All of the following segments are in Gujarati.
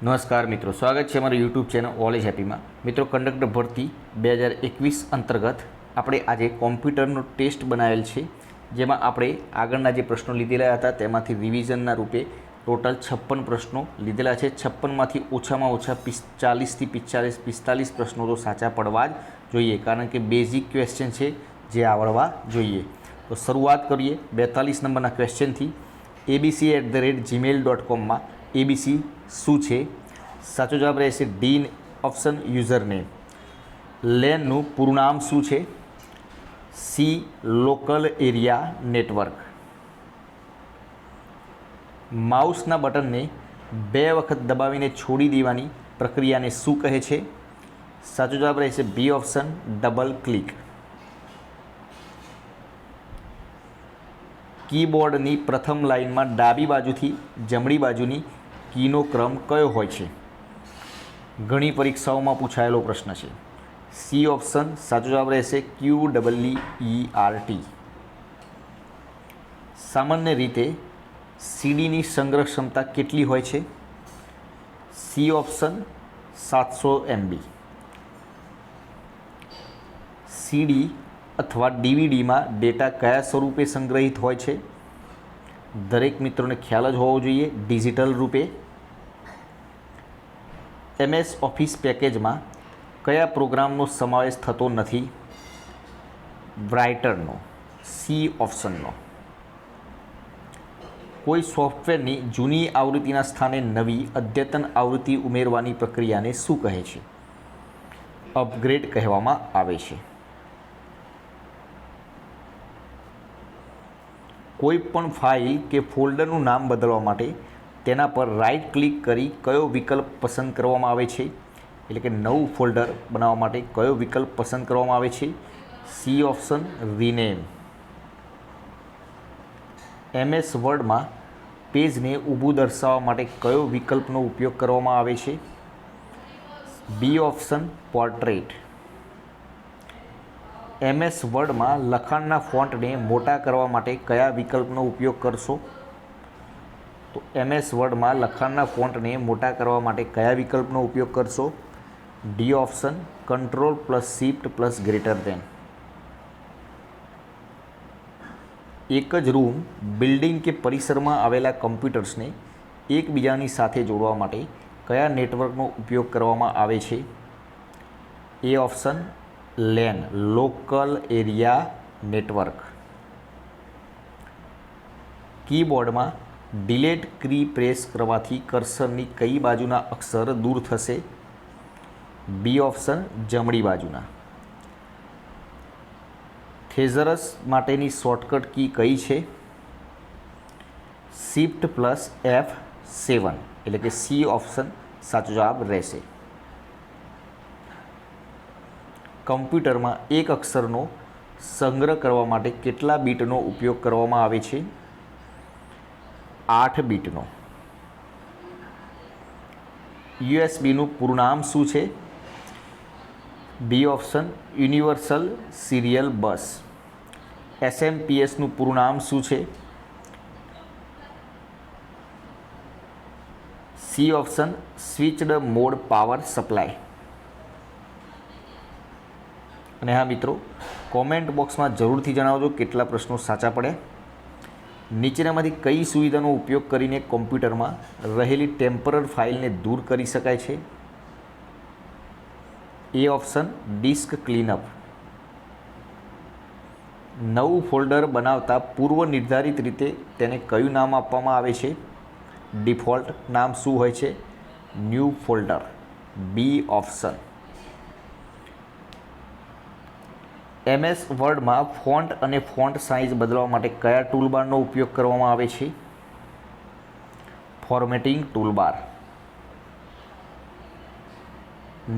નમસ્કાર મિત્રો, સ્વાગત છે અમારી યુટ્યુબ ચેનલ ઓલ ઇઝ હેપીમાં. મિત્રો, કંડક્ટર ભરતી 2021 અંતર્ગત આપણે આજે કોમ્પ્યુટરનો ટેસ્ટ બનાવેલ છે, જેમાં આપણે આગળના જે પ્રશ્નો લીધેલા હતા તેમાંથી રિવિઝનના રૂપે ટોટલ 56 પ્રશ્નો લીધેલા છે. 56માંથી ઓછામાં ઓછા 40થી 45 પ્રશ્નો તો સાચા પડવા જ જોઈએ, કારણ કે બેઝિક ક્વેશ્ચન છે જે આવડવા જોઈએ. તો શરૂઆત કરીએ 42 નંબરના ક્વેશ્ચનથી. abc@gmail.comમાં એબીસી શું છે? સાચો જવાબ રહેશે ડી ઓપ્શન, યુઝર નેમ. લેનનું પૂરું નામ શું છે? C, local area network. માઉસના બટનને 2 વખત દબાવીને છોડી દેવાની પ્રક્રિયાને શું કહે છે? સાચો જવાબ રહેશે બી ઓપ્શન, ડબલ ક્લિક. કીબોર્ડની પ્રથમ લાઇનમાં ડાબી બાજુથી જમણી બાજુની કીનો ક્રમ કયો હોય છે? ઘણી પરીક્ષાઓમાં પૂછાયેલો પ્રશ્ન છે. સી ઓપ્શન સાચો જવાબ રહેશે QEERT. સામાન્ય રીતે સીડીની સંગ્રહ ક્ષમતા કેટલી હોય છે? C option 700 MB. સીડી અથવા ડીવીડીમાં ડેટા કયા સ્વરૂપે સંગ્રહિત હોય છે? દરેક મિત્રોને ખ્યાલ જ હોવો જોઈએ, ડિજિટલ રૂપે. MS ઓફિસ પેકેજમાં કયા પ્રોગ્રામનો સમાવેશ થતો નથી? રાઇટરનો, સી ઓપ્શનનો. કોઈ સોફ્ટવેરની જૂની આવૃત્તિના સ્થાને નવી અદ્યતન આવૃત્તિ ઉમેરવાની પ્રક્રિયાને શું કહે છે? અપગ્રેડ કહેવામાં આવે છે. કોઈ પણ ફાઇલ કે ફોલ્ડરનું નામ બદલવા માટે તેના પર રાઇટ ક્લિક કરી કયો વિકલ્પ પસંદ કરવામાં આવે છે? એટલે કે નવું ફોલ્ડર બનાવવા માટે કયો વિકલ્પ પસંદ કરવામાં આવે છે? C option, rename. MS વર્ડમાં પેજને ઊભું દર્શાવવા માટે કયો વિકલ્પનો ઉપયોગ કરવામાં આવે છે? B option, portrait. MS વર્ડમાં લખાણના ફોન્ટને મોટા કરવા માટે કયા વિકલ્પનો ઉપયોગ કરશો? તો MS વર્ડમાં લખાણના ફોન્ટને મોટા કરવા માટે કયા વિકલ્પનો ઉપયોગ કરશો? D option, Ctrl+Shift+Greater than. એક જ રૂમ, બિલ્ડિંગ કે પરિસરમાં આવેલા કમ્પ્યુટર્સને એકબીજાની સાથે જોડવા માટે કયા નેટવર્કનો ઉપયોગ કરવામાં આવે છે? A option, LAN, local area network. કીબોર્ડમાં ડિલેટ કી પ્રેસ કરવાથી કર્સરની કઈ બાજુના અક્ષર દૂર થશે? બી ઓપ્શન, જમણી બાજુના. થેઝરસ માટેની શોર્ટકટ કી કઈ છે? Shift+F7, એટલે કે સી ઓપ્શન સાચો જવાબ રહેશે. કમ્પ્યુટરમાં એક અક્ષરનો સંગ્રહ કરવા માટે કેટલા બીટનો ઉપયોગ કરવામાં આવે છે? 8 બીટનો. યુએસબીનું પૂરું નામ શું છે? બી ઓપ્શન, યુનિવર્સલ સિરિયલ બસ. SMPSનું પૂરું નામ શું છે? C option, switched mode power supply. અને હા મિત્રો, કોમેન્ટ બોક્સમાં જરૂરથી જણાવજો કેટલા પ્રશ્નો સાચા પડ્યા. નીચેનામાંથી કઈ સુવિધાનો ઉપયોગ કરીને કોમ્પ્યુટરમાં રહેલી ટેમ્પરર ફાઇલને દૂર કરી શકાય છે? A option, disk clean-up. નવું ફોલ્ડર બનાવતા પૂર્વ નિર્ધારિત રીતે તેને કયું નામ આપવામાં આવે છે? ડિફોલ્ટ નામ શું હોય છે? New folder. B option. MS વર્ડમાં ફોન્ટ અને ફોન્ટ સાઇઝ બદલવા માટે કયા ટૂલબારનો ઉપયોગ કરવામાં આવે છે? Formatting toolbar.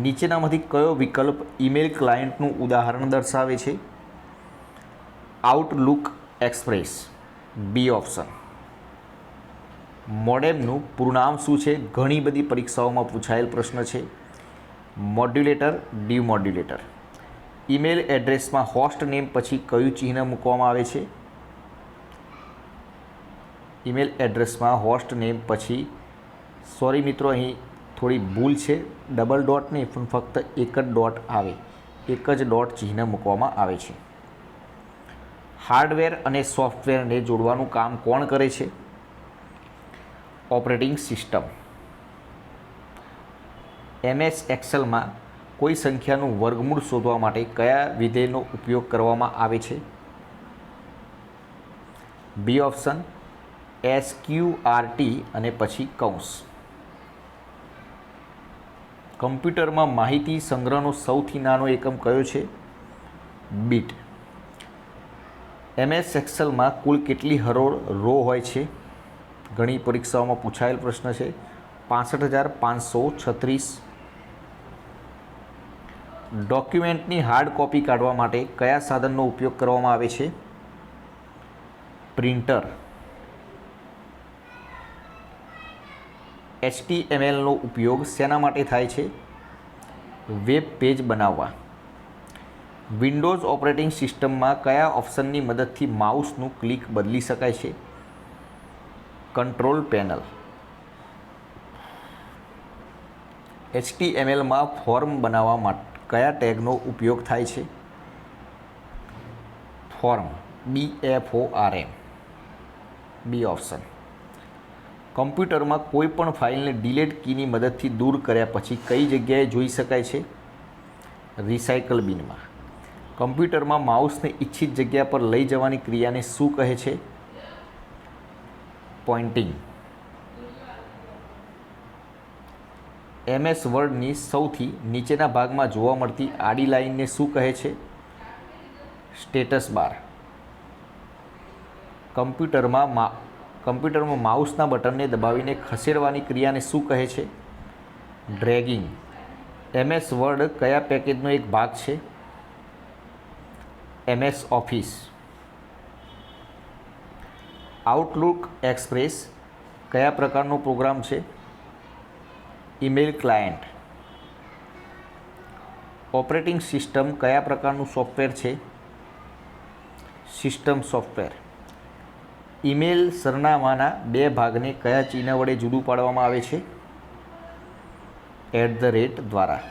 નીચેનામાંથી કયો વિકલ્પ ઈમેલ ક્લાયન્ટનું ઉદાહરણ દર્શાવે છે? Outlook Express. B option. મોડેમનું પૂરું નામ શું છે? ઘણી બધી પરીક્ષાઓમાં પૂછાયેલ પ્રશ્ન છે. Modulator, demodulator. ઈમેલ એડ્રેસમાં હોસ્ટ નેમ પછી કયું ચિહ્ન મૂકવામાં આવે છે? ઈમેલ એડ્રેસમાં હોસ્ટ નેમ પછી, સોરી મિત્રો, અહીં થોડી ભૂલ છે, ડબલ ડોટ નહીં પણ ફક્ત એક જ ડોટ આવે, એક જ ડોટ ચિહ્ન મૂકવામાં આવે છે. હાર્ડવેર અને સોફ્ટવેરને જોડવાનું કામ કોણ કરે છે? Operating system. MS એક્સેલમાં કોઈ સંખ્યાનું વર્ગમૂળ શોધવા માટે કયા વિધેયનો ઉપયોગ કરવામાં આવે છે? બી ઓપ્શન, SQRT અને પછી કૌંસ. કમ્પ્યુટરમાં માહિતી સંગ્રહનો સૌથી નાનો એકમ કયો છે? બીટ. MS એક્સેલમાં કુલ કેટલી હરોળ રો હોય છે? ઘણી પરીક્ષાઓમાં પૂછાયેલ પ્રશ્ન છે. 65,536. ડોક્યુમેન્ટની હાર્ડ કોપી કાઢવા માટે કયા સાધનનો ઉપયોગ કરવામાં આવે છે? પ્રિન્ટર. HTMLનો ઉપયોગ શેના માટે થાય છે? વેબ પેજ બનાવવા. વિન્ડોઝ ઓપરેટિંગ સિસ્ટમમાં કયા ઓપ્શનની મદદથી માઉસનું ક્લિક બદલી શકાય છે? Control panel. HTMLમાં ફોર્મ બનાવવા માટે કયા ટેગનો ઉપયોગ થાય છે? Form, BFORM. B option. કમ્પ્યુટરમાં કોઈ પણ ફાઇલને ડિલીટ કીની મદદથી દૂર કર્યા પછી કઈ જગ્યાએ જોઈ શકાય છે? રિસાયકલ બિનમાં. કમ્પ્યુટરમાં માઉસને ઈચ્છિત જગ્યા પર લઈ જવાની ક્રિયાને શું કહે છે? પોઇન્ટિંગ. MS વર્ડની સૌથી નીચેના ભાગમાં જોવા મળતી આડી લાઇનને શું કહે છે? Status bar. કમ્પ્યુટરમાં માઉસના બટનને દબાવીને ખસેડવાની ક્રિયાને શું કહે છે? ડ્રેગિંગ. MS વર્ડ કયા પેકેજનો એક ભાગ છે? MS office. આઉટલુક એક્સપ્રેસ કયા પ્રકારનો પ્રોગ્રામ છે? Email client. ઓપરેટિંગ સિસ્ટમ કયા પ્રકારનું સોફ્ટવેર છે? System software. ઈમેલ સરનામાના બે ભાગને કયા ચિહ્ન વડે જુદું પાડવામાં આવે છે? @ દ્વારા.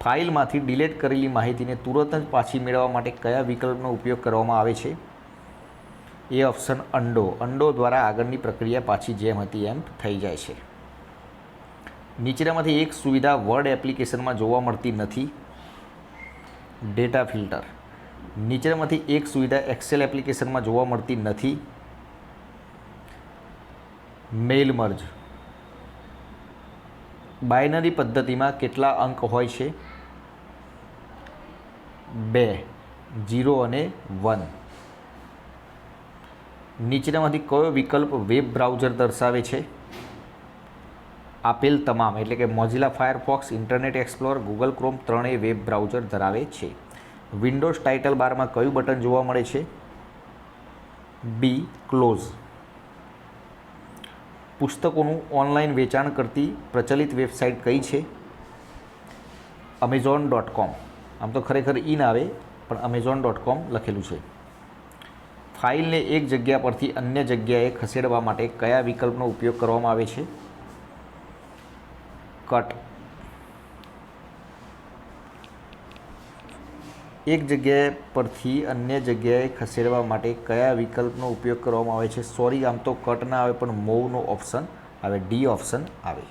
ફાઇલમાંથી ડિલીટ કરેલી માહિતીને તુરંત જ પાછી મેળવવા માટે કયા વિકલ્પનો ઉપયોગ કરવામાં આવે છે? A option, અન્ડો. અન્ડો દ્વારા આગળની પ્રક્રિયા પાછી જેમ હતી એમ થઈ જાય છે. નીચેનામાંથી એક સુવિધા વર્ડ એપ્લિકેશનમાં જોવા મળતી નથી. Data filter. નીચેનામાંથી એક સુવિધા એક્સેલ એપ્લિકેશનમાં જોવા મળતી નથી. Mail merge. બાયનરી પદ્ધતિમાં કેટલા અંક હોય છે? 2, 0 અને 1. નીચેનામાંથી કયો વિકલ્પ વેબ બ્રાઉઝર દર્શાવે છે? આપેલ તમામ, એટલે કે Mozilla Firefox, internet explorer, Google chrome ત્રણેય વેબ બ્રાઉઝર ધરાવે છે. વિન્ડોઝ ટાઇટલ બારમાં કયું બટન જોવા મળે છે? બી, ક્લોઝ. પુસ્તકોનું ઓનલાઈન વેચાણ કરતી પ્રચલિત વેબસાઇટ કઈ છે? Amazon.com. આમ તો ખરેખર ઈન આવે પણ Amazon.com લખેલું છે. ફાઇલને એક જગ્યા પરથી અન્ય જગ્યાએ ખસેડવા માટે કયા વિકલ્પનો ઉપયોગ કરવામાં આવે છે? કટ. એક જગ્યા પરથી અન્ય જગ્યાએ ખસેડવા માટે કયા વિકલ્પનો ઉપયોગ કરવામાં આવે છે? સોરી, આમ તો કટ ના આવે પણ મૂવનો ઓપ્શન આવે, ડી ઓપ્શન આવે.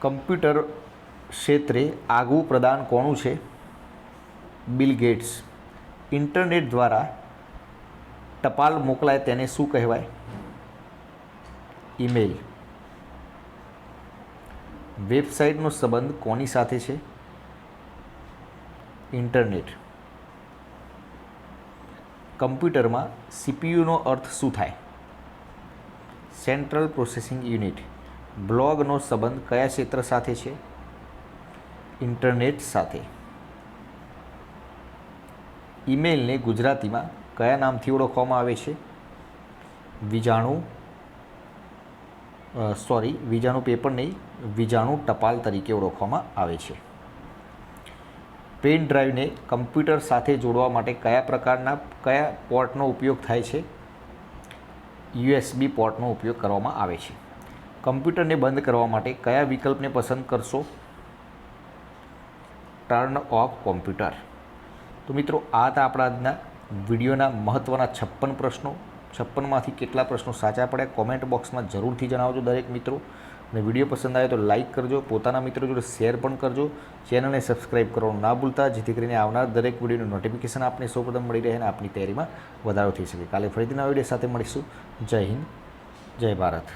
કમ્પ્યુટર ક્ષેત્રે આગવું પ્રદાન કોનું છે? Bill gates. ઇન્ટરનેટ દ્વારા ટપાલ મોકલાય તેને શું કહેવાય? ઈમેલ. વેબસાઇટનો સંબંધ કોની સાથે છે? ઇન્ટરનેટ. કમ્પ્યુટરમાં CPUનો અર્થ શું થાય? Central processing unit. બ્લોગનો સંબંધ કયા ક્ષેત્ર સાથે છે? ઇન્ટરનેટ સાથે. ઈમેલને ગુજરાતીમાં કયા નામથી ઓળખવામાં આવે છે? વીજાણુ પેપર નહીં, વીજાણુ ટપાલ તરીકે ઓળખવામાં આવે છે. પેન ડ્રાઈવને કમ્પ્યુટર સાથે જોડવા માટે કયા પોર્ટનો ઉપયોગ થાય છે? USB પોર્ટનો ઉપયોગ કરવામાં આવે છે. કમ્પ્યુટરને બંધ કરવા માટે કયા વિકલ્પને પસંદ કરશો? Turn off computer. તો મિત્રો આ હતા આપણા આજના વિડીયોના મહત્ત્વના 56 પ્રશ્નો. 56માંથી કેટલા પ્રશ્નો સાચા પડ્યા કોમેન્ટ બોક્સમાં જરૂરથી જણાવજો દરેક મિત્રો. અને વિડીયો પસંદ આવે તો લાઇક કરજો, પોતાના મિત્રો જોડે શેર પણ કરજો. ચેનલને સબસ્ક્રાઈબ કરવાનું ના ભૂલતા, જેથી કરીને આવનાર દરેક વિડીયોનું નોટિફિકેશન આપને સૌપ્રથમ મળી રહે અને આપની તૈયારીમાં વધારો થઈ શકે. કાલે ફરીથી નવા વિડીયો સાથે મળીશું. જય હિન્દ, જય ભારત.